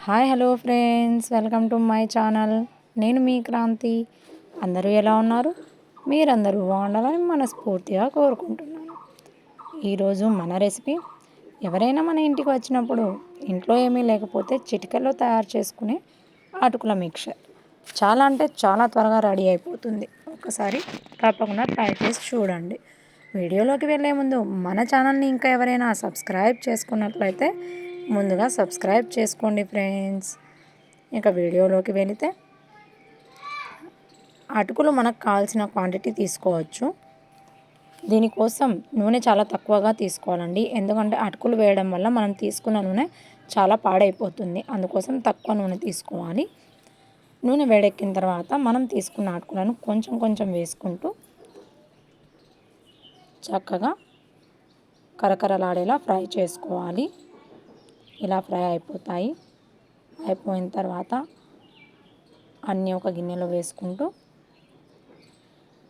Hi hello friends, welcome to my channel. నేను మీ క్రాంతి. అందరూ ఎలా ఉన్నారు? మీరందరూ బాగుండాలని మనస్ఫూర్తిగా కోరుకుంటున్నాను. ఈరోజు మన రెసిపీ, ఎవరైనా మన ఇంటికి వచ్చినప్పుడు ఇంట్లో ఏమీ లేకపోతే చిటికెలో తయారు చేసుకునే అటుకుల మిక్చర్. చాలా అంటే చాలా త్వరగా రెడీ అయిపోతుంది. ఒకసారి తప్పకుండా ట్రై చేసి చూడండి. వీడియోలోకి వెళ్ళే ముందు మన ఛానల్ని ఇంకా ఎవరైనా సబ్స్క్రైబ్ చేసుకున్నట్లయితే ముందుగా సబ్స్క్రైబ్ చేసుకోండి ఫ్రెండ్స్. ఇక వీడియోలోకి వెళితే, అటుకులు మనకు కావాల్సిన క్వాంటిటీ తీసుకోవచ్చు. దీనికోసం నూనె చాలా తక్కువగా తీసుకోవాలండి. ఎందుకంటే అటుకులు వేయడం వల్ల మనం తీసుకున్న నూనె చాలా పాడైపోతుంది. అందుకోసం తక్కువ నూనె తీసుకోవాలి. నూనె వేడెక్కిన తర్వాత మనం తీసుకున్న అటుకులను కొంచెం కొంచెం వేసుకుంటూ చక్కగా కరకరలాడేలా ఫ్రై చేసుకోవాలి. ఇలా ఫ్రై అయిపోయిన తర్వాత అన్నీ ఒక గిన్నెలో వేసుకుంటూ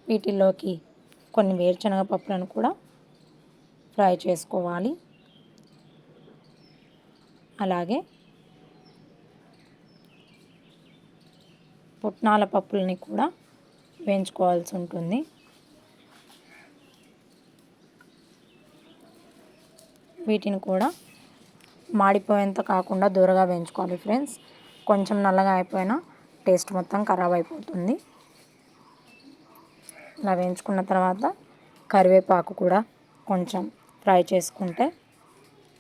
వీటిల్లోకి కొన్ని వేరుశనగ పప్పులను కూడా ఫ్రై చేసుకోవాలి. అలాగే పుట్నాల పప్పులని కూడా వేయించుకోవాల్సి ఉంటుంది. వీటిని కూడా మాడిపోయేంత కాకుండా దూరగా వేయించుకోవాలి ఫ్రెండ్స్. కొంచెం నల్లగా అయిపోయినా టేస్ట్ మొత్తం ఖరాబ్ అయిపోతుంది. ఇలా వేయించుకున్న తర్వాత కరివేపాకు కూడా కొంచెం ఫ్రై చేసుకుంటే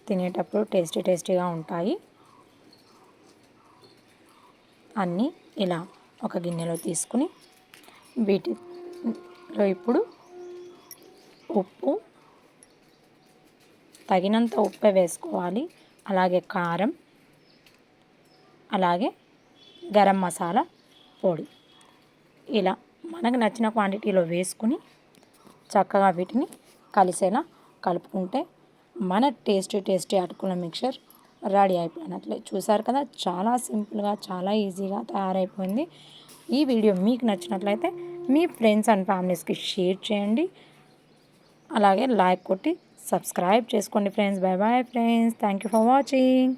తినేటప్పుడు టేస్టీగా ఉంటాయి. అన్నీ ఇలా ఒక గిన్నెలో తీసుకుని వీటిలో ఇప్పుడు ఉప్పు, తగినంత ఉప్పే వేసుకోవాలి. అలాగే కారం, అలాగే గరం మసాలా పొడి ఇలా మనకు నచ్చిన క్వాంటిటీలో వేసుకుని చక్కగా వీటిని కలిసేలా కలుపుకుంటే మన టేస్టీ అటుకుల మిక్చర్ రెడీ అయిపోయినట్లే. చూసారు కదా, చాలా సింపుల్గా చాలా ఈజీగా తయారైపోయింది. ఈ వీడియో మీకు నచ్చినట్లయితే మీ ఫ్రెండ్స్ అండ్ ఫ్యామిలీస్కి షేర్ చేయండి. అలాగే లైక్ కొట్టి సబ్స్క్రైబ్ చేసుకోండి friends. Bye bye friends. Thank you for watching.